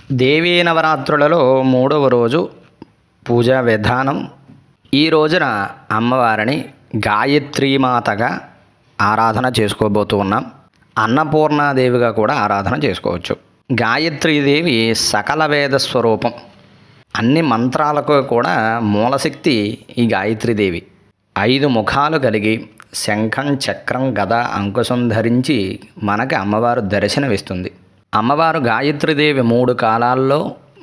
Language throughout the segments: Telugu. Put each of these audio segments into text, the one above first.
దేవీ నవరాత్రులలో 3వ రోజు పూజా విధానం. ఈ రోజున అమ్మవారిని గాయత్రీమాతగా ఆరాధన చేసుకోబోతూ ఉన్నాం. అన్నపూర్ణాదేవిగా కూడా ఆరాధన చేసుకోవచ్చు. గాయత్రీదేవి సకల వేద స్వరూపం. అన్ని మంత్రాలకు కూడా మూలశక్తి ఈ గాయత్రీదేవి. 5 ముఖాలు కలిగి శంఖం, చక్రం, గద, అంకుశం ధరించి మనకి అమ్మవారు దర్శనమిస్తుంది. అమ్మవారు గాయత్రీదేవి 3 కాలాల్లో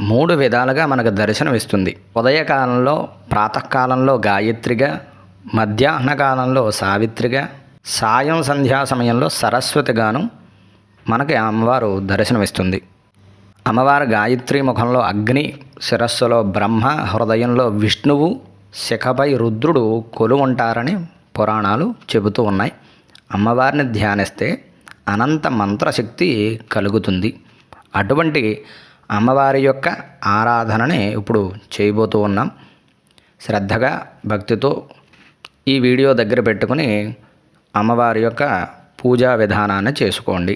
3 విధాలుగా మనకు దర్శనమిస్తుంది. ఉదయకాలంలో, ప్రాతకాలంలో గాయత్రిగా, మధ్యాహ్న కాలంలో సావిత్రిగా, సాయం సంధ్యా సమయంలో సరస్వతిగాను మనకి అమ్మవారు దర్శనమిస్తుంది. అమ్మవారు గాయత్రి ముఖంలో అగ్ని, శిరస్సులో బ్రహ్మ, హృదయంలో విష్ణువు, శిఖపై రుద్రుడు కొలువుంటారని పురాణాలు చెబుతూ ఉన్నాయి. అమ్మవారిని ధ్యానిస్తే అనంత మంత్రశక్తి కలుగుతుంది. అటువంటి అమ్మవారి యొక్క ఆరాధనని ఇప్పుడు చేయబోతూ ఉన్నాం. శ్రద్ధగా, భక్తితో ఈ వీడియో దగ్గర పెట్టుకుని అమ్మవారి యొక్క పూజా విధానాన్ని చేసుకోండి.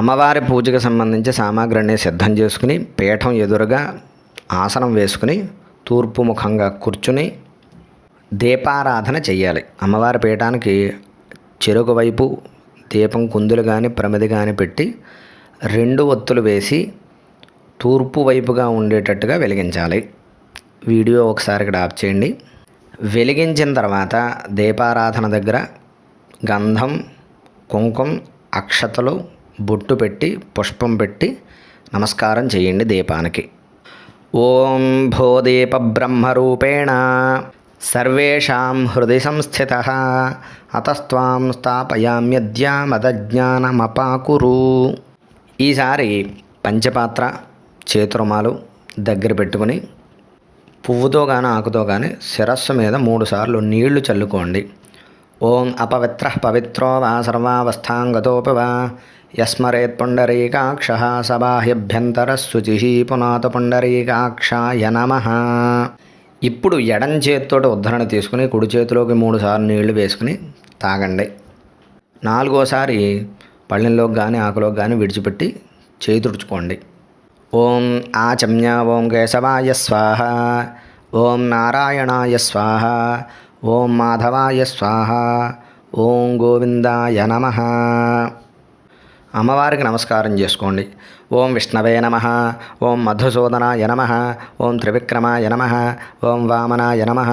అమ్మవారి పూజకు సంబంధించి సామాగ్రిని సిద్ధం చేసుకుని పీఠం ఎదురుగా ఆసనం వేసుకుని తూర్పు ముఖంగా కూర్చుని దీపారాధన చెయ్యాలి. అమ్మవారి పీఠానికి చెరుకు వైపు దీపం కుందులు కానీ ప్రమిది కానీ పెట్టి 2 ఒత్తులు వేసి తూర్పు వైపుగా ఉండేటట్టుగా వెలిగించాలి. వీడియో ఒకసారి ఇక్కడ ఆఫ్ చేయండి. వెలిగించిన తర్వాత దీపారాధన దగ్గర గంధం, కుంకుమ, అక్షతలు, బొట్టు పెట్టి పుష్పం పెట్టి నమస్కారం చేయండి దీపానికి. ఓం భూదీప బ్రహ్మరూపేణ సర్వేషాం హృది సంస్థితః అతస్త్వాం స్థాపయామ్యద్య మదజ్ఞానమపాకురు. ఈసారి పంచపాత్ర, చేతురుమాలు దగ్గర పెట్టుకుని పువ్వుతో కానీ ఆకుతో కానీ శిరస్సు మీద 3 సార్లు నీళ్లు చల్లుకోండి. ఓం అపవిత్ర పవిత్రో వా సర్వావస్థాంగతోపి వా యస్మరేత్ పుండరీకాక్ష సబాహ్యభ్యంతర శుచి పునాత పుండరీకాక్షాయ నమః. ఇప్పుడు ఎడం చేతితోటి ఉద్ధరణ తీసుకుని కుడి చేతిలోకి 3 సార్లు నీళ్లు వేసుకుని తాగండి. 4వసారి పళ్ళెంలోకి కానీ ఆకులోకి కానీ విడిచిపెట్టి చేయి తుడుచుకోండి. ఓం ఆచమ్య ఓం కేశవాయ స్వాహ, ఓం నారాయణాయ స్వాహ, ఓం మాధవాయ స్వాహ, ఓం గోవిందాయ నమః. అమ్మవారికి నమస్కారం చేసుకోండి. ఓం విష్ణవే నమః, ఓం మధుసూదనాయ నమః, ఓం త్రివిక్రమాయ నమః, ఓం వామనాయ నమః,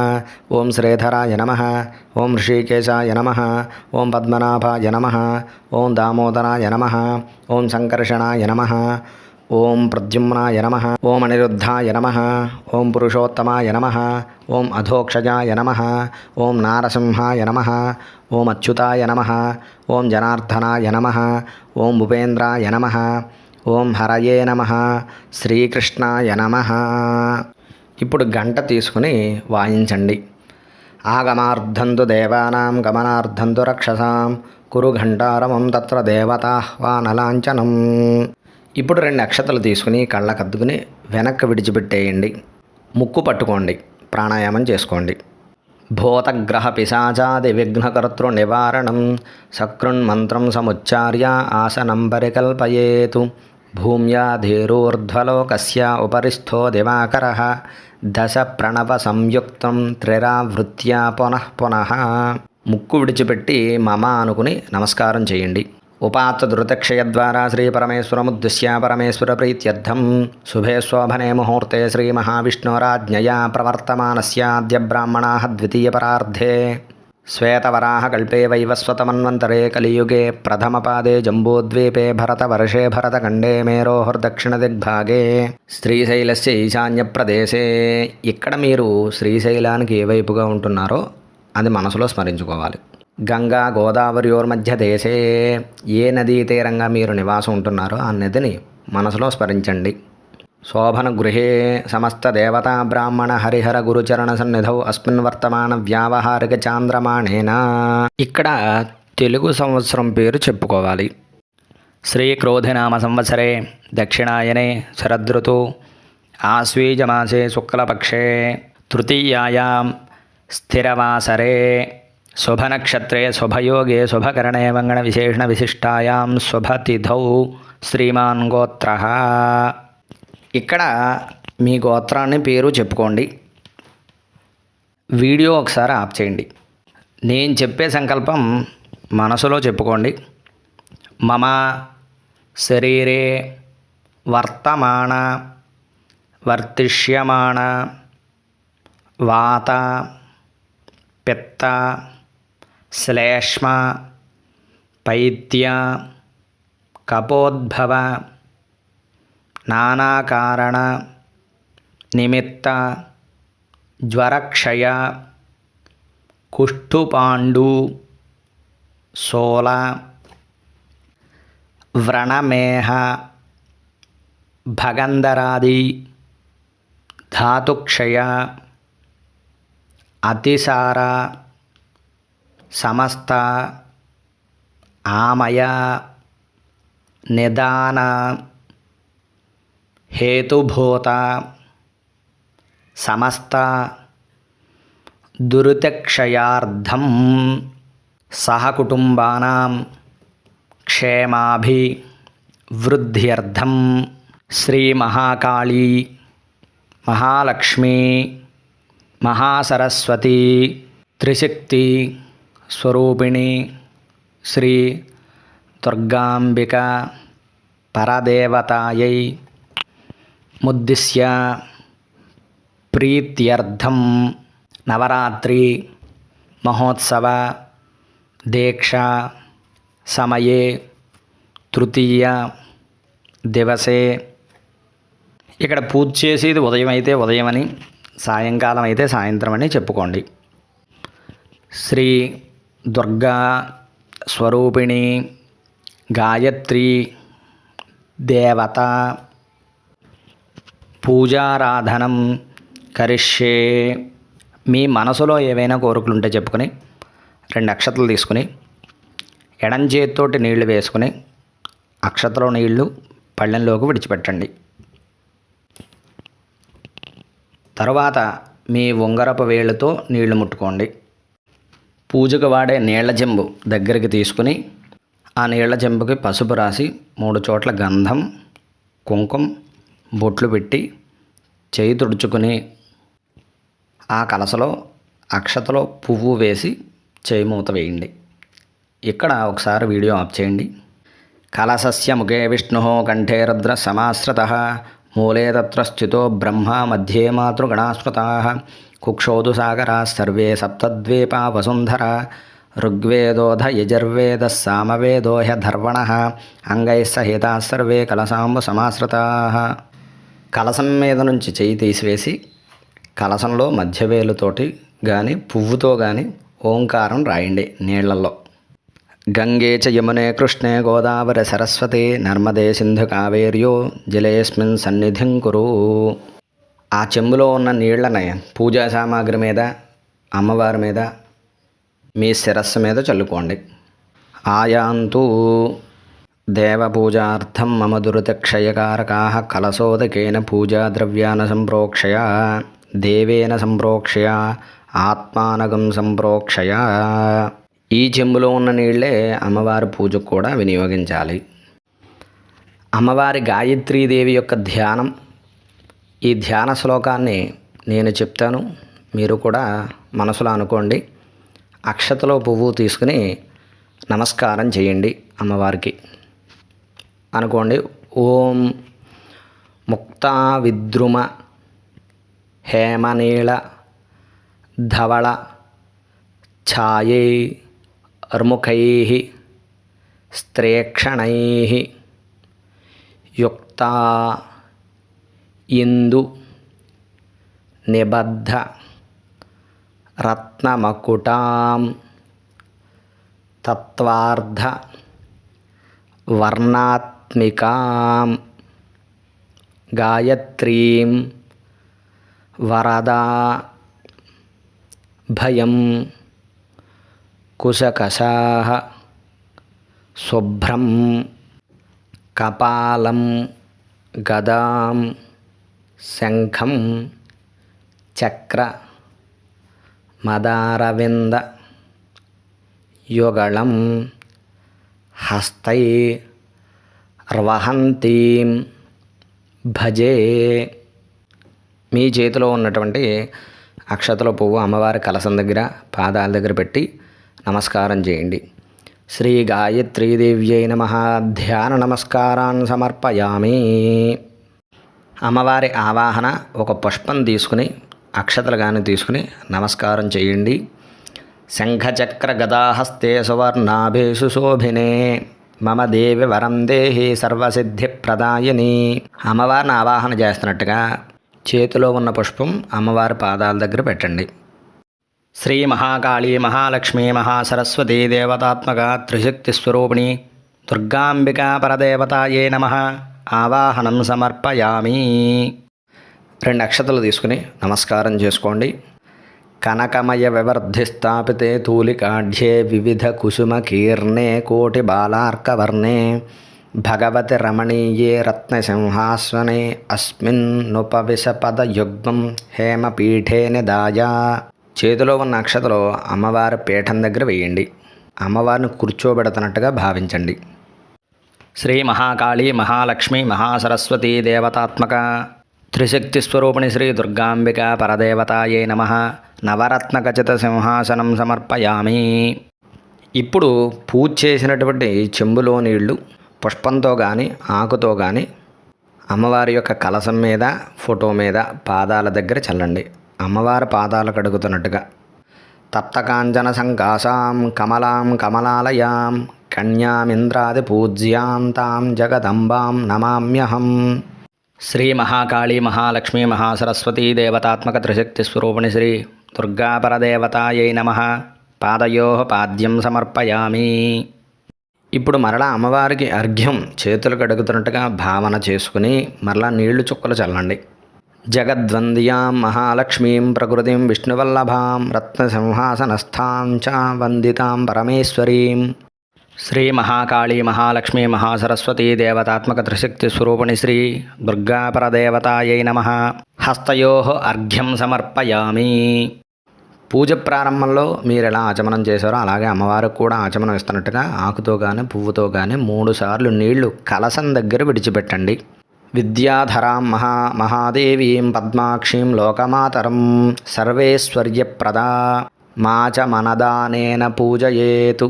ఓం శ్రీధరాయ నమః, ఓం ఋషికేశాయ నమః, ఓం పద్మనాభాయ నమః, ఓం దామోదరాయ నమః, ఓం సంకర్షణాయ నమః, ఓం ప్రద్యుమ్నాయ నమః, ఓం అనిరుద్ధాయ నమః, ఓం పురుషోత్తమాయ నమః, ఓం అధోక్షజాయ నమః, ఓం నారసింహాయ నమః, ఓం అచ్యుతాయ నమః, ఓం జనార్దనాయ నమః, ఓం భూపేంద్రాయ నమః, ఓం హరయే నమః, శ్రీకృష్ణాయ నమః. ఇప్పుడు గంట తీసుకుని వాయించండి. ఆగమార్థంతు దేవానాం గమనార్థంతు రక్షసాం కురు ఘంటారమం తత్ర దేవతాహ్వానలాంఛనం. ఇప్పుడు 2 అక్షతలు తీసుకుని కళ్ళకద్దుకుని వెనక్కి విడిచిపెట్టేయండి. ముక్కు పట్టుకోండి. ప్రాణాయామం చేసుకోండి. భూతగ్రహ పిశాచాది విఘ్నకర్తృ నివారణం సకృన్మంత్రం సముచ్చార్య ఆసనం పరికల్పయేతు. భూమ్యా ధీరోర్ధ్వలోకస్య ఉపరిస్థో దివాకరః దశ ప్రణవ సంయుక్తం త్రిరావృత్యా పునః పునః. ముక్కు విడిచిపెట్టి మమ అనుకుని నమస్కారం చేయండి. ఉపాత్త ధృతక్షయ ద్వారా శ్రీ పరమేశ్వరముద్దిశ్య పరమేశ్వర ప్రీత్యర్థం శుభే శోభనే ముహూర్తే శ్రీ మహావిష్ణోరాజ్ఞయా ప్రవర్తమానస్యాద్య బ్రాహ్మణాః ద్వితీయ పరార్ధే శ్వేతవరాహ కల్పే వైవస్వతమన్వంతరే కలియుగే ప్రథమపాదే జంబూద్వీపే భరతవర్షే భరతఖండే మేరోర్దక్షిణదిగ్భాగే శ్రీశైలస్య ఈశాన్య ప్రదేశే. ఇక్కడ మీరు శ్రీశైలానికి ఏ వైపుగా ఉంటున్నారో అది మనసులో స్మరించుకోవాలి. గంగా గోదావరియోర్మధ్య దేశే, ఏ నదీ తీరంగా మీరు నివాసం ఉంటున్నారో ఆ నదిని మనసులో స్మరించండి. శోభన గృహే సమస్త దేవతా బ్రాహ్మణ హరిహర గురుచరణ సన్నిధౌ అస్మిన్ వర్తమాన వ్యావహారిక చాంద్రమాణేన. ఇక్కడ తెలుగు సంవత్సరం పేరు చెప్పుకోవాలి. శ్రీ క్రోధినామ సంవత్సరే దక్షిణాయనే శరదృతు ఆశ్వీజమాసే శుక్లపక్షే తృతీయాయాం స్థిరవాసరే శుభనక్షత్రే శుభయోగే శుభకరణే మంగళ విశేషణ విశిష్టాయాం శుభతిథౌ శ్రీమాన్ గోత్ర. ఇక్కడ మీ గోత్రాన్ని పేరు చెప్పుకోండి. వీడియో ఒకసారి ఆఫ్ చేయండి. నేను చెప్పే సంకల్పం మనసులో చెప్పుకోండి. మమ శరీరే వర్తమాన వర్తిష్యమాణ వాత పిత్త శ్లేష్మ పైత్య కపోద్భవ నానాకారణ నిమిత్త జ్వరక్షయ కుష్ఠుపాండు శూల వ్రణమేహ భగంధరాది ధాతుక్షయ అతిసార సమస్త ఆమయ నిదాన హేతుభూత సమస్త దురితక్షయార్థం సహకుటుంబానాం క్షేమాభివృద్ధ్యర్థం శ్రీ మహాకాళీ మహాలక్ష్మీ మహాసరస్వతి త్రిశక్తి స్వరూపిణి శ్రీ దుర్గాంబిక పరదేవతాయై ముద్దిశ్య ప్రీత్యర్థం నవరాత్రి మహోత్సవ దీక్ష సమయే తృతీయ దివసే. ఇక్కడ పూజ చేసేది ఉదయం అయితే ఉదయం అని, సాయంకాలం అయితే సాయంత్రం అని చెప్పుకోండి. శ్రీ దుర్గా స్వరూపిణి గాయత్రి దేవత పూజారాధనం కరిష్యే. మీ మనసులో ఏవైనా కోరికలు ఉంటే చెప్పుకొని 2 అక్షతలు తీసుకుని ఎడం చేతితోటి నీళ్లు వేసుకుని అక్షతలో నీళ్లు పళ్ళెంలోకి విడిచిపెట్టండి. తరువాత మీ ఉంగరపు వేళ్ళతో నీళ్లు ముట్టుకోండి. పూజకు వాడే నీళ్ల చెంబు దగ్గరికి తీసుకుని ఆ నీళ్ల చెంబుకి పసుపు రాసి 3 చోట్ల గంధం కుంకుమ బొట్లు పెట్టి చేయి తుడుచుకుని ఆ కలసలో అక్షతలో పువ్వు వేసి చేయి మూత వేయండి. ఇక్కడ ఒకసారి వీడియో ఆఫ్ చేయండి. కలసస్య ముఖే విష్ణు కంఠే రుద్ర సమాశ్రిత మూలే తత్ర స్థితో బ్రహ్మ మధ్యే మాతృగణాస్మృతా కుక్షోదు సాగరా సర్వే సప్తద్వీపా వసుంధర ఋగ్వేదోధ యజుర్వేద సామవేదో హ్యధర్వణ అంగైః సహితా సర్వే కలసాంబు సమాశ్రితా. కలసం మీద నుంచి చేయి తీసివేసి కలసంలో మధ్యవేలుతోటి కానీ పువ్వుతో కానీ ఓంకారం రాయండి నీళ్లలో. గంగే చ యమునే కృష్ణే గోదావరి సరస్వతి నర్మదే సింధు కావేర్యో జలేస్మిన్ సన్నిధిం కురు. ఆ చెంబులో ఉన్న నీళ్లని పూజా సామాగ్రి మీద అమ్మవారి మీద మీ శిరస్సు మీద చల్లుకోండి. ఆయాంతు దేవపూజార్థం మమ దురితక్షయకారకా కలశోదకేన పూజా ద్రవ్యాన సంప్రోక్షయ దేవేన సంప్రోక్షయ ఆత్మానగం సంప్రోక్షయ. ఈ చెంబులో ఉన్న నీళ్ళే అమ్మవారి పూజకు కూడా వినియోగించాలి. అమ్మవారి గాయత్రీదేవి యొక్క ధ్యానం, ఈ ధ్యాన శ్లోకాన్ని నేను చెప్తాను, మీరు కూడా మనసులో అనుకోండి. అక్షతలో పువ్వు తీసుకుని నమస్కారం చేయండి అమ్మవారికి. అనుకోండి. ఓం ముక్తా విద్రుమ హేమనీళ ధవళ ఛాయై అర్ముఖైః స్త్రేక్షణైః యుక్తా ఇందు నిబద్ధ రత్నమకుటాం తత్వార్ధ వర్ణాత్మికాం గాయత్రీం వరదా భయం కుశకషాః శుభ్రం కపాలం గదాం శంఖం చక్ర మదారవింద యుగళం హస్తై వహంతీం భజే. మీ చేతిలో ఉన్నటువంటి అక్షతల పువ్వు అమ్మవారి కలసం దగ్గర పాదాల దగ్గర పెట్టి నమస్కారం చేయండి. శ్రీ గాయత్రీదేవ్యై నమః. ధ్యాన నమస్కారాన్ సమర్పయామి. అమ్మవారి ఆవాహన ఒక పుష్పం తీసుకుని అక్షతలు కానీ తీసుకుని నమస్కారం చేయండి. శంఖచక్ర గదాహస్తే సువర్ణాభేషు శోభినే మమ దేవి వరం దేహి సర్వసిద్ధి ప్రదాయిని. అమ్మవారిని ఆవాహన చేస్తున్నట్టుగా చేతిలో ఉన్న పుష్పం అమ్మవారి పాదాల దగ్గర పెట్టండి. శ్రీ మహాకాళీ మహాలక్ష్మీ మహాసరస్వతీ దేవతాత్మక త్రిశక్తి స్వరూపిణి దుర్గాంబికా పరదేవతాయే నమః. ఆవాహనం సమర్పయామి. 2 అక్షతలు తీసుకుని నమస్కారం చేసుకోండి. కనకమయ వివర్ధిస్థాపితే తూలికాఢ్యే వివిధ కుసుమ కీర్ణే కోటి బాలార్కవర్ణే భగవతి రమణీయే రత్నసింహాసనే అస్మిన్ నుపవిశపద యుగ్మం హేమపీఠే నిదాయ. చేతిలో ఉన్న అక్షతలో అమ్మవారి పీఠం దగ్గర వేయండి. అమ్మవారిని కూర్చోబెడుతున్నట్టుగా భావించండి. శ్రీ మహాకాళీ మహాలక్ష్మి మహాసరస్వతీ దేవతాత్మక త్రిశక్తి స్వరూపిణి శ్రీ దుర్గాంబిక పరదేవతాయే నమః. నవరత్న ఖచిత సింహాసనం సమర్పయామి. ఇప్పుడు పూజ చేసినటువంటి చెంబులో నీళ్లు పుష్పంతో కానీ ఆకుతో కానీ అమ్మవారి యొక్క కలసం మీద ఫోటో మీద పాదాల దగ్గర చల్లండి. అమ్మవారి పాదాలు కడుగుతున్నట్టుగా. తప్తకాంచన సంకాసాం కమలాం కమలాలయాం కన్యామింద్రాది పూజ్యాం తాం జగదంబాం నమామ్యహం. శ్రీ మహాకాళీ మహాలక్ష్మీ మహాసరస్వతీ దేవతాత్మక త్రిశక్తి స్వరూపిణి శ్రీ దుర్గాపరదేవతాయై నమః. పాదయోః పాద్యం సమర్పయామి. ఇప్పుడు మరలా అమ్మవారికి అర్ఘ్యం చేతులు కడుగుతున్నట్టుగా భావన చేసుకుని మరలా నీళ్లు చుక్కలు చల్లండి. జగద్వంద్యాం మహాలక్ష్మీం ప్రకృతిం విష్ణువల్లభాం రత్నసింహాసనస్థాం చ వందితాం పరమేశ్వరీం. శ్రీ మహాకాళీ మహాలక్ష్మీ మహాసరస్వతీ దేవతాత్మక త్రిశక్తి స్వరూపిణి శ్రీ దుర్గాపరదేవతాయై నమః. హస్తయోః అర్ఘ్యం సమర్పయామి. పూజ ప్రారంభంలో మీరు ఎలా ఆచమనం చేశారో అలాగే అమ్మవారికి కూడా ఆచమనం ఇస్తున్నట్టుగా ఆకుతో కానీ పువ్వుతో కానీ 3 సార్లు నీళ్లు కలసం దగ్గర విడిచిపెట్టండి. విద్యాధరాం మహాదేవీం పద్మాక్షీం లోకమాతరం సర్వేశ్వర్యప్రదా మాచ మనదానేన పూజయేతు.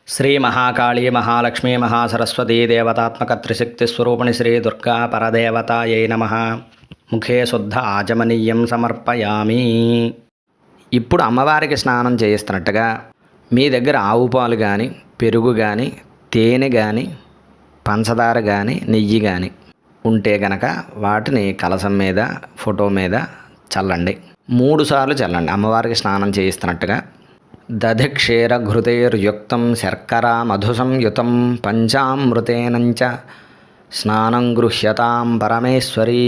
శ్రీ మహాకాళీ మహాలక్ష్మీ మహాసరస్వతీ దేవతాత్మక త్రిశక్తి స్వరూపిణి శ్రీ దుర్గా పరదేవతాయై నమః. ముఖే శుద్ధ ఆచమనీయం సమర్పయామి. ఇప్పుడు అమ్మవారికి స్నానం చేయిస్తున్నట్టుగా మీ దగ్గర ఆవు పాలు కానీ పెరుగు కానీ తేనె కానీ పంచదార కానీ నెయ్యి కానీ ఉంటే గనక వాటిని కలసం మీద ఫోటో మీద చల్లండి. 3 సార్లు చల్లండి అమ్మవారికి స్నానం చేయిస్తున్నట్టుగా. దధిక్షీర ఘృతైర్యుక్తం శర్కర మధుసంయుతం పంచామృతేనంచ స్నానం గృహ్యతాం పరమేశ్వరీ.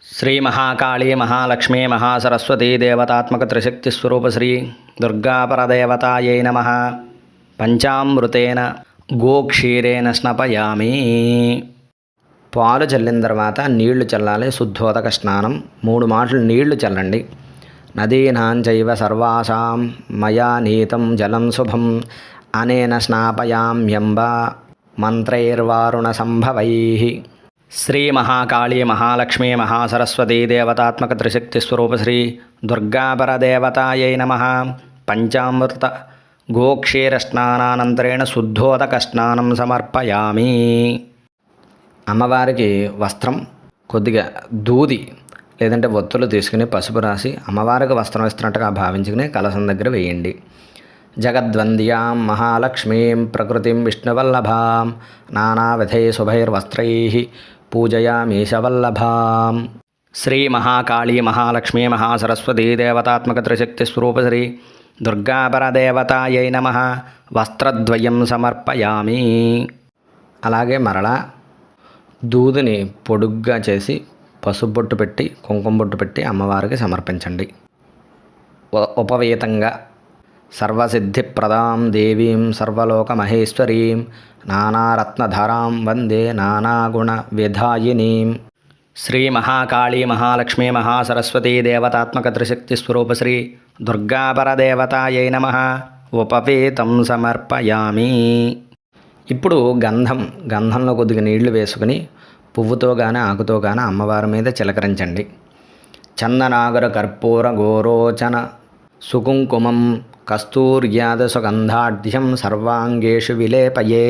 శ్రీ మహాకాళీ మహాలక్ష్మీ మహాసరస్వతీ దేవతాత్మక త్రిశక్తి స్వరూప శ్రీ దుర్గాపరదేవతాయై నమః. పంచామృతేన గోక్షీరేణ స్నపయామి. పాలు చల్లిన తర్వాత నీళ్లు చల్లాలి. శుద్ధోదక స్నానం 3 మాటలు నీళ్లు చల్లండి. నదీనాం చైవ సర్వాసాం మయా నీతం జలం శుభం అనేన స్నాపయామ్యంబ మంత్రైర్వారుణ సంభవైః. శ్రీ మహాకాళీ మహాలక్ష్మీ మహాసరస్వతీ దేవతాత్మక త్రిశక్తి స్వరూప శ్రీ దుర్గాపరదేవతాయై నమః. పంచామృత గోక్షీర స్నానానంతరేణ శుద్ధోదక స్నానం సమర్పయామి. అమ్మవారికి వస్త్రం కొద్దిగా దూది లేదంటే ఒత్తులు తీసుకుని పసుపు రాసి అమ్మవారికి వస్త్రం ఇస్తున్నట్టుగా భావించుకుని కలసం దగ్గర వేయండి. జగద్వంద్యాం మహాలక్ష్మీం ప్రకృతిం విష్ణువల్లభాం నానావిధై శుభైర్వస్త్రైః పూజయామీశవల్లభాం. శ్రీ మహాకాళీ మహాలక్ష్మీ మహాసరస్వతీ దేవతాత్మక త్రిశక్తి స్వరూప శ్రీ దుర్గాపరదేవతాయై నమః. వస్త్రద్వయం సమర్పయామి. అలాగే మరలా దూదిని పొడుగ్గా చేసి పసుపు బొట్టు పెట్టి కుంకుమ బొట్టు పెట్టి అమ్మవారికి సమర్పించండి. ఉపవేతంగా సర్వసిద్ధిప్రదాం దేవీం సర్వలోక మహేశ్వరీం నానారత్నధరాం వందే నానాగుణ విధాయినీం. శ్రీ మహాకాళీ మహాలక్ష్మీ మహాసరస్వతీ దేవతాత్మక త్రిశక్తి స్వరూప శ్రీ దుర్గాపరదేవతాయై నమః. ఉపవేతం సమర్పయామి. ఇప్పుడు గంధంలో కొద్దిగా నీళ్లు వేసుకుని పువ్వుతో కానీ ఆకుతో కానీ అమ్మవారి మీద చిలకరించండి. చందనాగర కర్పూర గోరోచన సుకుంకుమం కస్తూర్యాద సుగంధాఢ్యం సర్వాంగేషు విలేపయే.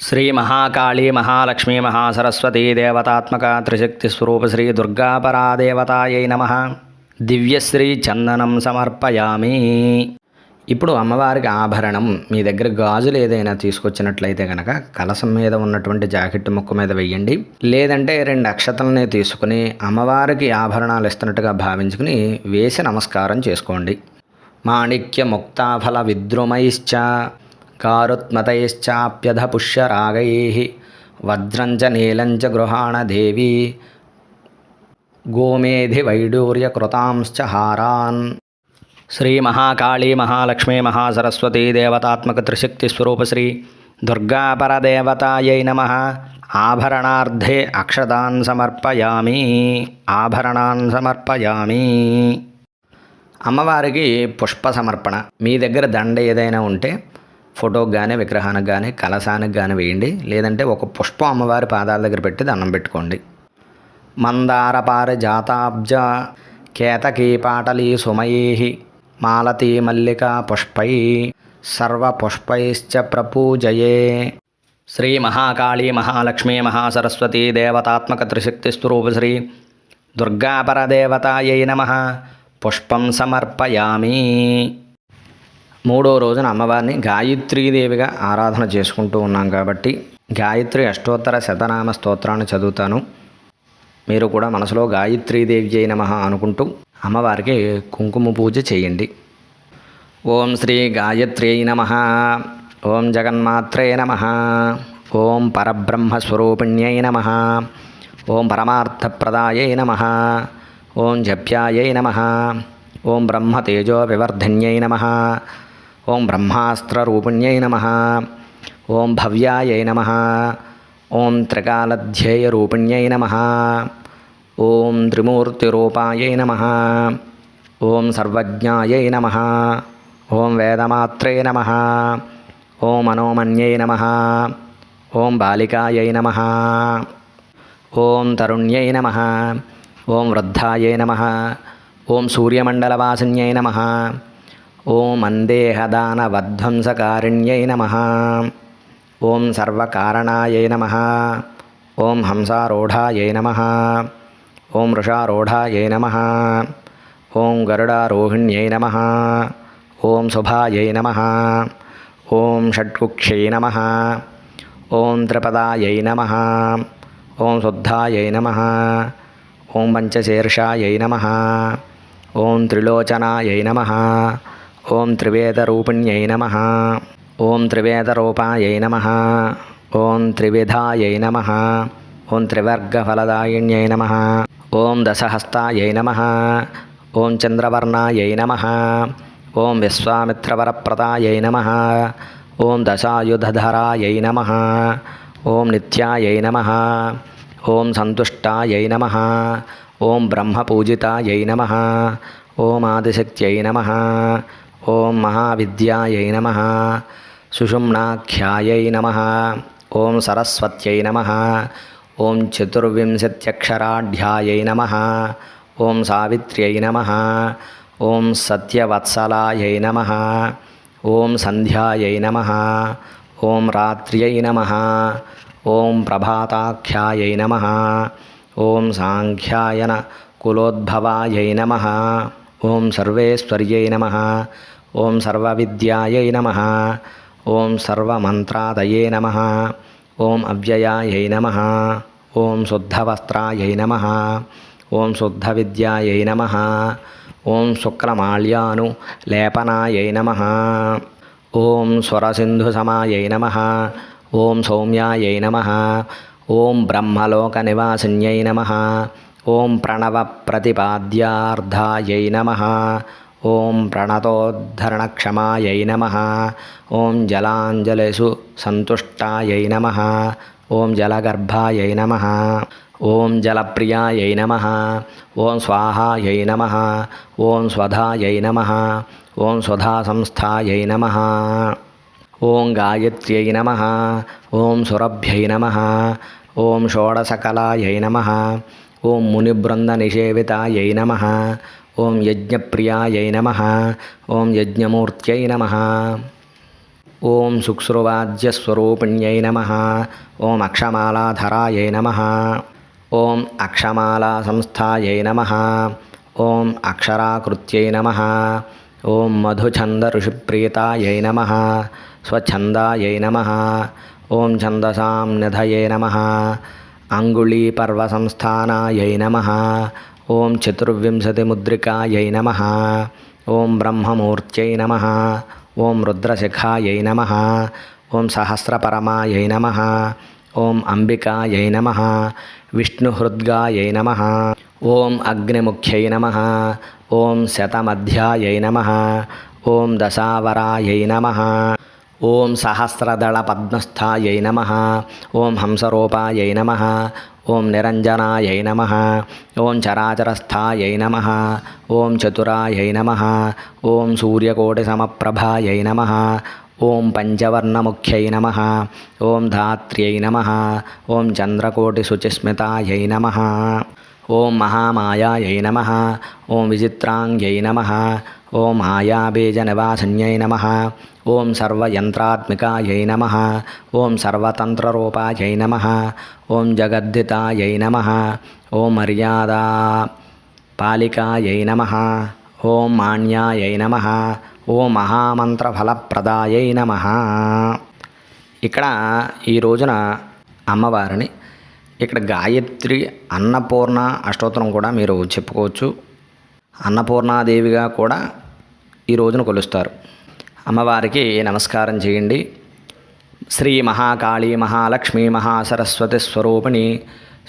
శ్రీ మహాకాళీ మహాలక్ష్మీ మహాసరస్వతీ దేవతాత్మక త్రిశక్తి స్వరూప శ్రీ దుర్గాపరాదేవతాయై నమః. దివ్యశ్రీ చందనం సమర్పయామి. ఇప్పుడు అమ్మవారికి ఆభరణం, మీ దగ్గర గాజులు ఏదైనా తీసుకొచ్చినట్లయితే కనుక కలశం మీద ఉన్నటువంటి జాకెట్ ముక్క మీద వెయ్యండి. లేదంటే 2 అక్షతలని తీసుకుని అమ్మవారికి ఆభరణాలు ఇస్తున్నట్టుగా భావించుకుని వేసి నమస్కారం చేసుకోండి. మాణిక్య ముక్తాఫల విద్రుమైశ్చ కారుత్మతైశ్చాప్యధ పుష్యరాగై వజ్రంచ నీలంచ గృహాణ దేవి గోమేధి వైడూర్య కృతాంశ్చ హారాన్. శ్రీ మహాకాళీ మహాలక్ష్మీ మహాసరస్వతీ దేవతాత్మక త్రిశక్తి స్వరూప శ్రీ దుర్గాపరదేవతాయై నమః. ఆభరణార్థే అక్షతాన్ సమర్పయామి. అమ్మవారికి పుష్ప సమర్పణ. మీ దగ్గర దండ ఏదైనా ఉంటే ఫోటోకి కానీ విగ్రహానికి కానీ కలశానికి కానీ వేయండి. లేదంటే ఒక పుష్పం అమ్మవారి పాదాల దగ్గర పెట్టి దండం పెట్టుకోండి. మందార పారిజాతాబ్జ కేతకీ పాటలీ సుమయీ మాలతీ మల్లికా పుష్పై సర్వపుష్పైశ్చ ప్రపూజయే. శ్రీ మహాకాళీ మహాలక్ష్మీ మహాసరస్వతీ దేవతాత్మక త్రిశక్తి స్వరూప శ్రీ దుర్గాపరదేవతాయై నమః. పుష్పం సమర్పయామి. 3వ రోజున అమ్మవారిని గాయత్రీదేవిగా ఆరాధన చేసుకుంటూ ఉన్నాం కాబట్టి గాయత్రి అష్టోత్తర శతనామ స్తోత్రాన్ని చదువుతాను. మీరు కూడా మనసులో గాయత్రీదేవి అయి నమః అనుకుంటూ అమ్మవారికి కుంకుమ పూజ చేయండి. ఓం శ్రీ గాయత్ర్యై నమః. ఓం జగన్మాత్రే నమః. ఓం పరబ్రహ్మస్వరూపిణ్యై నమః. ఓం పరమార్థప్రదాయై నమః. ఓం జప్యాయై నమః. ఓం బ్రహ్మతేజో వివర్ధిన్యై నమః. ఓం బ్రహ్మాస్త్రరూపిణ్యై నమః. ఓం భవ్యాయై నమః. ఓం త్రికాలధ్యేయరూపిణ్యై నమః. ఓం త్రిమూర్తిరూపాయై నమః. ఓం సర్వజ్ఞాయై నమః. ఓం వేదమాత్రే నమః. ఓం మనోమన్యై నమః. ఓం బాలికాయై నమః. ఓం తరుణ్యై నమః. ఓం వృద్ధాయై నమః. ఓం సూర్యమండలవాసిన్యై నమః. ఓం అందేహదానవధ్వంసకారిణ్యై నమః. ఓం సర్వకారణాయై నమః. ఓం హంసారూఢాయై నమః. ఓం వృషారూఢాయై నమః. ఓం గరుడారోహిణ్యై నమః. ఓం శుభాయై నమః. ఓం షట్కుక్షై నమః. ఓం త్రిపదాయై నమః. ఓం శుద్ధాయై నమః. ఓం పంచశీర్షాయై నమః. ఓం త్రిలోచనాయై నమః. ఓం త్రివేదరూపిణ్యై నమః. ఓం త్రివేదరూపాయై నమః. ఓం త్రివిధాయై నమః. ఓం త్రివర్గఫలదాయిన్యై నమః. ఓం దశహస్తాయై నమః. ఓం చంద్రవర్ణాయై నమః. ఓం విశ్వామిత్రవరప్రదాయై నమః. ఓం దశాయుధధరాయై నమః. ఓం నిత్యాయై నమః. ఓం సంతుష్టాయై నమః. ఓం బ్రహ్మపూజితాయై నమః. ఓం ఆదిశక్త్యై నమః. ఓం మహావిద్యాయై నమః. సుషుమ్నాఖ్యాయై నమః. ఓం సరస్వత్యై నమః. ఓం చతుర్వింశత్యక్షరాఢ్యాయై నమః. ఓం సావిత్ర్యై నమః. ఓం సత్యవత్సలాయై నమః. ఓం సంధ్యాయై నమః. ఓం రాత్ర్యై నమః. ఓం ప్రభాతాఖ్యాయై నమః. ఓం సాంఖ్యాయన కులోద్భవాయై నమః. ఓం సర్వేశ్వర్యై నమః. ఓం సర్వవిద్యాయై నమః. ఓం సర్వమంత్రాదయే నమః. ఓం అవ్యయాయై నమః. ఓం శుద్ధవస్త్రాయై నమః. ఓం శుద్ధవిద్యాయై నమః. ఓం శుక్లమాల్యాను లేపనాయై నమః. ఓం స్వరసింధుసమాయై నమః. ఓం సౌమ్యాయై నమః. ఓం బ్రహ్మలోకనివాసిన్యై నమః. ఓం ప్రణవప్రతిపాద్యార్థాయై నమః. ఓం ప్రణతోద్ధరణక్షమాయై నమః. ఓం జలాంజలిషు సంతుష్టాయై నమః. ఓం జలగర్భాయై నమః. ఓం జలప్రియాయై నమః. ఓం స్వాహాయై నమః. ఓం స్వధాయై నమః. ఓం స్వధాసంస్థాయై నమః. ఓం గాయత్ర్యై నమః. ఓం సురభ్యై నమః. ఓం షోడశకలాయై నమః. ఓం మునిబృందనిషేవితాయై నమః. ఓం యజ్ఞప్రియాయై నమః. ఓం యజ్ఞమూర్త్యై నమః. ఓం శుక్స్రువాద్యస్వరూపిణ్యై నమః. ఓం అక్షమాలాధరాయై నమః. ఓం అక్షమాలా సంస్థాయై నమః. ఓం అక్షరాకృత్యై నమః. ఓం మధుఛంద ఋషిప్రీతాయై నమః. స్వఛందాయై నమః. ఓం ఛందసాం నిధయే నమః. అంగుళీపర్వసంస్థానాయై నమః. ఓం చతుర్వింశతిముద్రికాయై నమః. ఓం బ్రహ్మమూర్త్యై నమః. ఓం రుద్రశిఖాయై నమః. ఓం సహస్రపరమాయై నమః. ఓం అంబికాయై నమః. విష్ణుహృద్గాయై నమః. ఓం అగ్నిముఖ్యై నమః. ఓం శతమధ్యాయై నమః. ఓం దశావరాయై నమః. ఓం సహస్రదళపద్మస్థాయై నమః. ఓం హంసరూపాయై నమః. ఓం నిరంజనాయై నమః. ఓం చరాచరస్థాయై నమః. ఓం చతురాయై నమః. ఓం సూర్యకోటిసమప్రభాయై నమః. ఓం పంచవర్ణముఖ్యై నమః. ఓం ధాత్ర్యై నమః. ఓం చంద్రకోటిశుచిస్మితాయై నమః. ఓం మహామాయాయై నమః. ఓం విచిత్రాంగ్యై నమః. ఓం మాయాబీజనివాసిన్యై నమః. ఓం సర్వయంత్రాత్మికాయై నమః. ఓం సర్వతంత్రరూపాయై నమః. ఓం జగద్దితాయై నమః. ఓం మర్యాదా పాలికాయై నమః. ఓం మాన్యాయై నమః. ఓం మహామంత్రఫలప్రదాయై నమః. ఇక్కడ ఈ రోజున అమ్మవారిని ఇక్కడ గాయత్రి అన్నపూర్ణ అష్టోత్తరం కూడా మీరు చెప్పుకోవచ్చు. అన్నపూర్ణాదేవిగా కూడా ఈ రోజున కొలుస్తారు. అమ్మవారికి నమస్కారం చేయండి. శ్రీ మహాకాళీ మహాలక్ష్మీ మహాసరస్వతి స్వరూపిణి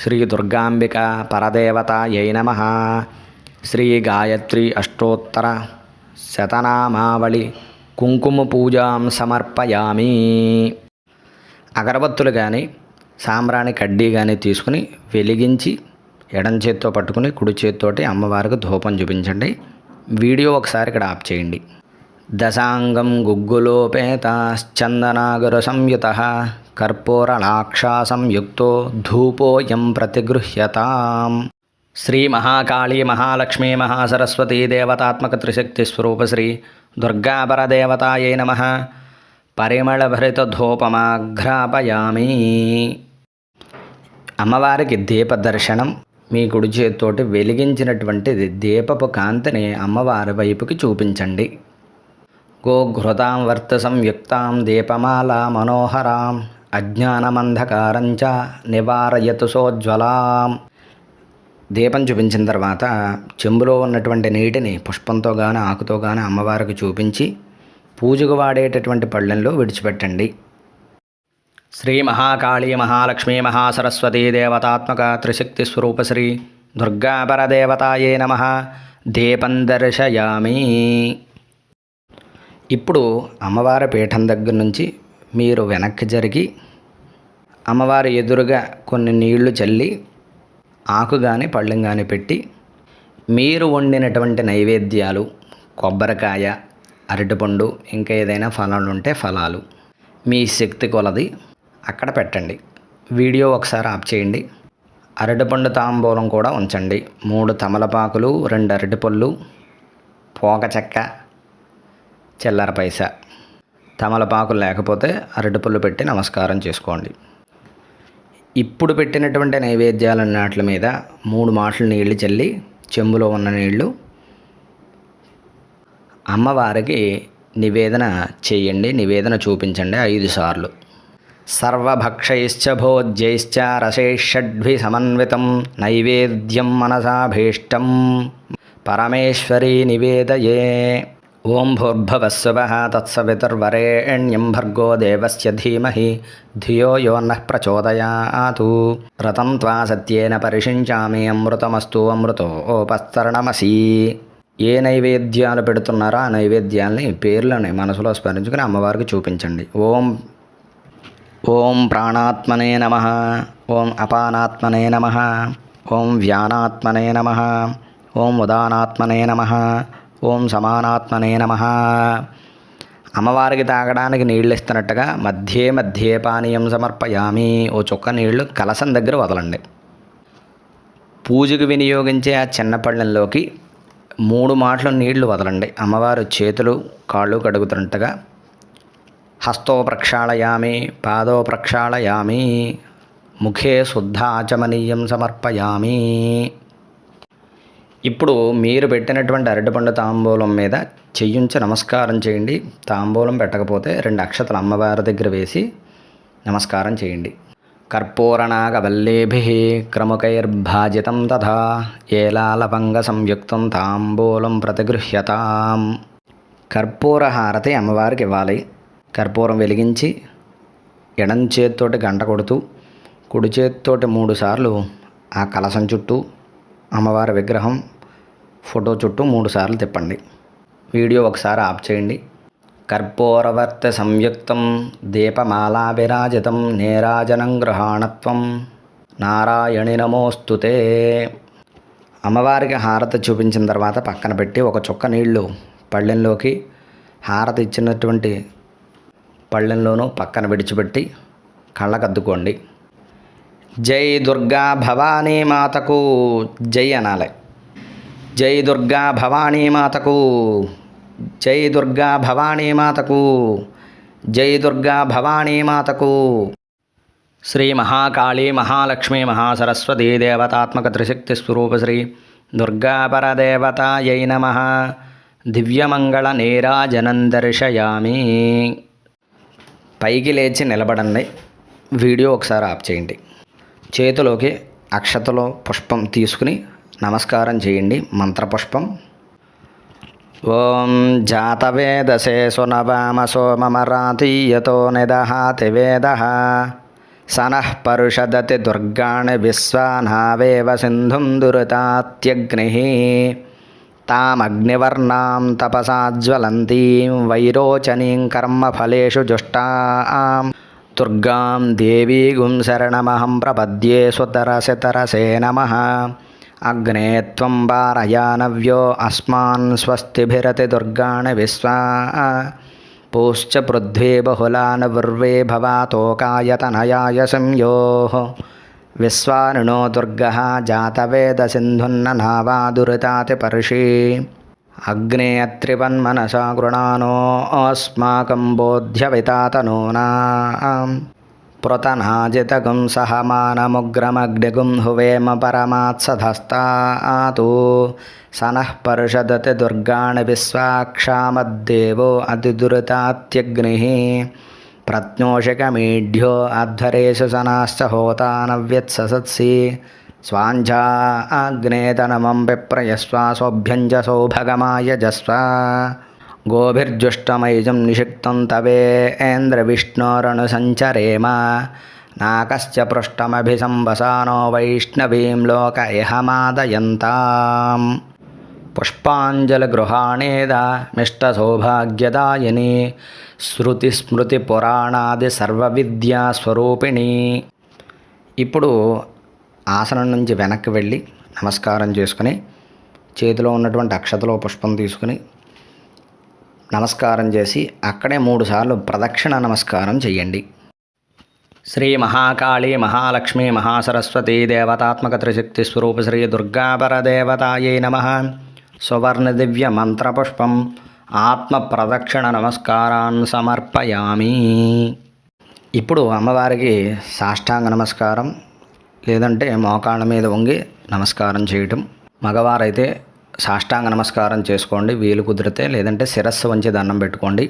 శ్రీ దుర్గాంబిక పరదేవతాయై నమః. శ్రీ గాయత్రి అష్టోత్తర శతనామావళి కుంకుమ పూజాం సమర్పయామి. అగరబత్తులు కానీ సాంబ్రాణి కడ్డీ కానీ తీసుకుని వెలిగించి ఎడం చేత్తో పట్టుకుని కుడి చేత్తోటి అమ్మవారికి ధూపం చూపించండి. వీడియో ఒకసారి ఇక్కడ ఆఫ్ చేయండి. దశాంగం గుగ్గులోపేతాశ్చందనాగర సంయుత కర్పూరలాక్షా సంయుక్తో ధూపోయం ప్రతిగృహ్యతాం. శ్రీ మహాకాళీ మహాలక్ష్మీ మహాసరస్వతీ దేవతాత్మక త్రిశక్తి స్వరూప శ్రీ దుర్గాపరదేవతాయై నమః. పరిమళభరిత ధూపమాఘ్రాపయామి. అమ్మవారికి దీప దర్శనం. మీ కుడి చేతితోటి వెలిగించినటువంటి దీపపు కాంతిని అమ్మవారి వైపుకి చూపించండి. గోఘృతాం వర్త సంయుక్తాం దీపమాలా మనోహరాం అజ్ఞానమంధకారంచ నివారయతు సోజ్వలాం. దీపం చూపించిన తర్వాత చెంబులో ఉన్నటువంటి నీటిని పుష్పంతో కానీ ఆకుతో కానీ అమ్మవారికి చూపించి పూజకు వాడేటటువంటి పళ్ళెంలో విడిచిపెట్టండి. శ్రీ మహాకాళీ మహాలక్ష్మీ మహాసరస్వతీ దేవతాత్మక త్రిశక్తి స్వరూప శ్రీ దుర్గాపరదేవతాయే నమః. దీపం దర్శయామి. ఇప్పుడు అమ్మవారి పీఠం దగ్గర నుంచి మీరు వెనక్కి జరిగి అమ్మవారి ఎదురుగా కొన్ని నీళ్లు చల్లి ఆకు కానీ పళ్ళెం కానీ పెట్టి మీరు వండినటువంటి నైవేద్యాలు కొబ్బరికాయ, అరటిపండు, ఇంకా ఏదైనా ఫలాలు ఉంటే ఫలాలు మీ శక్తి కొలది అక్కడ పెట్టండి. వీడియో ఒకసారి ఆఫ్ చేయండి. అరటిపండు తాంబూలం కూడా ఉంచండి. 3 తమలపాకులు, 2 అరటిపళ్ళు, పోక చెక్క, చిల్లర పైసా. తమలపాకులు లేకపోతే అరటిపళ్ళు పెట్టి నమస్కారం చేసుకోండి. ఇప్పుడు పెట్టినటువంటి నైవేద్యాలన్నిటి మీద 3 మాటలు నీళ్లు చల్లి చెంబులో ఉన్న నీళ్లు అమ్మవారికి నివేదన చేయండి. నివేదన చూపించండి 5 సార్లు. సర్వభక్షైశ్చ భోజ్యైశ్చ రసైషడ్భి సమన్వితం నైవేద్యం మనసాభీష్టం పరమేశ్వరీ నివేదయే. ఓం భూర్భువస్సువః తత్సవితుర్వరేణ్యం భర్గో దేవస్య ధీమహి ధియో యో నః ప్రచోదయాతు. వ్రతం త్వా సత్యేన పరిషించామి అమృతమస్తు అమృతోపస్తరణమసి. ఏ నైవేద్యాలు పెడుతున్నారో ఆ నైవేద్యాలని పేర్లని మనసులో స్మరించుకుని అమ్మవారికి చూపించండి. ఓం ప్రాణాత్మనే నమః. ఓం అపానాత్మనే నమః. ఓం వ్యానాత్మనే నమః. ఓం ఉదానాత్మనే నమః. ఓం సమానాత్మనే నమః. అమ్మవారికి తాగడానికి నీళ్ళు ఇస్తున్నట్టుగా మధ్యే మధ్యే పానీయం సమర్పయామి. ఓ చుక్క నీళ్లు కలశం దగ్గర వదలండి. పూజకు వినియోగించే ఆ చిన్న పళ్ళెంలోకి 3 మాటలు నీళ్లు వదలండి. అమ్మవారు చేతులు కాళ్ళు కడుగుతున్నట్టుగా హస్తో ప్రక్షాళయామి, పాదో ప్రక్షాళయామి, ముఖే శుద్ధ ఆచమనీయం సమర్పయామి. ఇప్పుడు మీరు పెట్టినటువంటి అరటిపండు తాంబూలం మీద చెయ్యుంచి నమస్కారం చేయండి. తాంబూలం పెట్టకపోతే 2 అక్షతలు అమ్మవారి దగ్గర వేసి నమస్కారం చేయండి. కర్పూరనాగవల్లేభిః క్రముకైర్భాజితం తథా ఏలాలవంగ సంయుక్తం తాంబూలం ప్రతిగృహ్యతాం. కర్పూర హారతి అమ్మవారికి ఇవ్వాలి. కర్పూరం వెలిగించి ఎడం చేతితోటి గంట కొడుతూ కుడి చేతితోటి 3 సార్లు ఆ కలశం చుట్టూ అమ్మవారి విగ్రహం ఫోటో చుట్టూ 3 సార్లు తిప్పండి. వీడియో ఒకసారి ఆఫ్ చేయండి. కర్పూరవర్త సంయుక్తం దీపమాలా విరాజితం నీరాజనం గృహాణత్వం నారాయణి నమోస్తుతే. అమ్మవారికి హారతి చూపించిన తర్వాత పక్కన పెట్టి ఒక చుక్క నీళ్లు పళ్ళెంలోకి హారతి ఇచ్చినటువంటి పళ్ళెంలోనూ పక్కన విడిచిపెట్టి కళ్ళకద్దుకోండి. జై దుర్గా భవానీ మాతకు జై అనాలి. జై దుర్గా భవానీ మాతకు, జై దుర్గా భవానీ మాతకు, జై దుర్గా భవానీ మాతకు. శ్రీ మహాకాళీ మహాలక్ష్మీ మహాసరస్వతీ దేవతాత్మక త్రిశక్తి స్వరూప శ్రీ దుర్గా పరదేవతాయై నమః. దివ్యమంగళ నీరాజనం దర్శయామి. పైకి లేచి నిలబడండి. వీడియో ఒకసారి ఆఫ్ చేయండి. చేతిలోకి అక్షతలో పుష్పం తీసుకుని నమస్కారం చేయండి. మంత్రపుష్పం. ఓం జాతవేదసే సునవామ సోమమరాతీయతో నిదహాతి వేదః సనః పరుషదతి దుర్గాణి విశ్వానావేవ సింధుం దురితాత్యగ్నిః తామగ్నివర్ణాం తపసాజ్వలంతీం వైరోచనీం కర్మఫలేషు జుష్టాం దుర్గాం దేవీగుం శరణమహం ప్రపద్యే సుతరసితరసే నమః. అగ్నే త్వం వారయానవ్యో అస్మాన్ స్వస్తిభిరతి దుర్గాణి విశ్వా పూశ్చ పృథ్వీ బహుళాన్ వర్వే భవాతోకాయతనయాయ సంయోః విశ్వానినో దుర్గః జాతవేద సింధున్ననావా దురితాతి పర్షి అగ్నే అత్రివన్మనసా గృణానో అస్మాకం బోధ్యవితాతనూనాం పృతనాజితగుం సహమానముగ్రమగ్నిగుం హువేమ పరమాత్సధస్తాతు సనః పరుషదతి దుర్గాణి విశ్వాక్షామద్దేవో అతిదురితాత్యగ్నిః ప్రత్నోషకమీఢ్యో అధ్వరేషు సనాశ్చ హోతానవ్యత్ససత్సి స్వాంఝా అగ్నేతనమం విప్రయస్వాసోభ్యంజ సౌభగమాయ జస్వ గోభిర్జుష్టమైజం నిషిక్తం తవేంద్రవిష్ణోరణు సంచరేమ నాకశ్చ పృష్టమభిసంవసానో వైష్ణవీం లోక ఇహమాదయంతాం. పుష్పాంజలిగృహాణేద మిష్టసౌభాగ్యదాయిని శృతిస్మృతిపురాణాది సర్వవిద్యాస్వరూపిణి. ఇప్పుడు ఆసనం నుంచి వెనక్కి వెళ్ళి నమస్కారం చేసుకుని చేతిలో ఉన్నటువంటి అక్షతలో పుష్పం తీసుకుని నమస్కారం చేసి అక్కడే 3 సార్లు ప్రదక్షిణ నమస్కారం చేయండి. శ్రీ మహాకాళీ మహాలక్ష్మీ మహాసరస్వతీ దేవతాత్మక త్రిశక్తి స్వరూప శ్రీ దుర్గా పరదేవతాయై నమః. సువర్ణ దివ్య మంత్రపుష్పం ఆత్మ ప్రదక్షిణ నమస్కారాన్ని సమర్పయామి. ఇప్పుడు అమ్మవారికి సాష్టాంగ నమస్కారం లేదంటే మోకాళ్ళ మీద వంగి నమస్కారం చేయటం. మగవారైతే సాష్టాంగ నమస్కారం చేసుకోండి వీలు కుదిరితే, లేదంటే శిరస్సు వంచి దండం పెట్టుకోండి.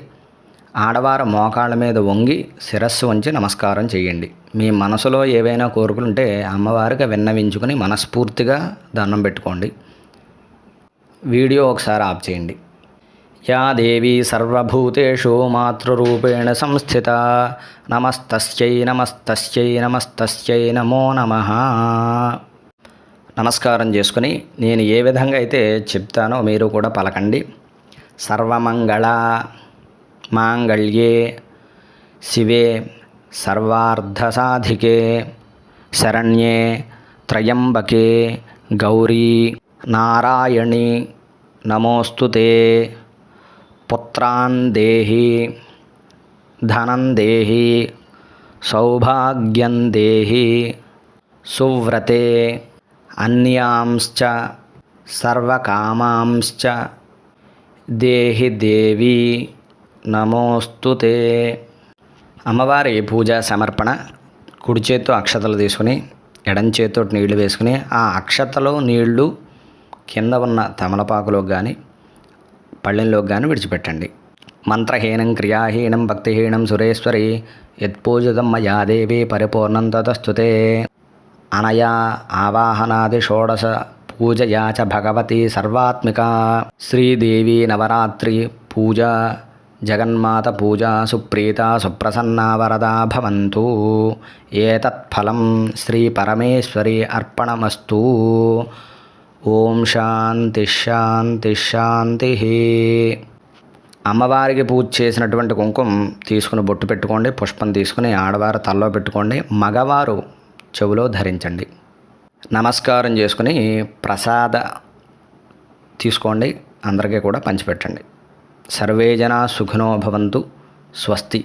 ఆడవారు మోకాళ్ళ మీద వంగి శిరస్సు వంచి నమస్కారం చేయండి. మీ మనసులో ఏవైనా కోరుకుంటే అమ్మవారికి విన్నవించుకుని మనస్ఫూర్తిగా దండం పెట్టుకోండి. వీడియో ఒకసారి ఆఫ్ చేయండి. యా దేవీ సర్వభూతేషు మాతృరూపేణ సంస్థిత నమస్తస్యై నమస్తస్యై నమస్తస్యై నమో నమః. నమస్కారం చేసుకుని నేను ఏ విధంగా అయితే చెప్తానో మీరు కూడా పలకండి. సర్వమంగళ మాంగళ్యే శివే సర్వార్థసాధికే శరణ్యే త్రయంబకే గౌరీ నారాయణి నమోస్తుతే. పుత్రాన్ దేహి, ధనం దేహి, సౌభాగ్యం దేహి, సువ్రతే, అన్యాంశ్చ సర్వకామాంశ్చ దేహి దేవి నమోస్తుతే. అమ్మవారి పూజా సమర్పణ. కుడి చేత్తో అక్షతలు తీసుకుని ఎడం చేత్తో నీళ్లు వేసుకుని ఆ అక్షతలో నీళ్లు కింద ఉన్న తమలపాకులోకి కానీ పళ్ళెంలోకి కానీ విడిచిపెట్టండి. మంత్రహీనం క్రియాహీనం భక్తిహీనం సురేశ్వరి యత్పూజితం మయా దేవి పరిపూర్ణం తతస్తుతే. అనయా ఆవాహనాది షోడశ పూజయా చ భగవతి సర్వాత్మిక. శ్రీదేవి నవరాత్రి పూజ, జగన్మాత పూజ సుప్రీత సుప్రసన్నా వరదా భవంతు. ఏతత్ఫలం శ్రీ పరమేశ్వరి అర్పణమస్తు. ఓం శాంతి శాంతి శాంతి. అమ్మవారికి పూజ చేసినటువంటి కుంకుమ తీసుకుని బొట్టు పెట్టుకోండి. పుష్పం తీసుకుని ఆడవారు తలలో పెట్టుకోండి, మగవారు చెవిలో ధరించండి. నమస్కారం చేసుకుని ప్రసాద తీసుకోండి, అందరికీ కూడా పంచిపెట్టండి. సర్వే జనా సుఖినో భవంతు. స్వస్తి.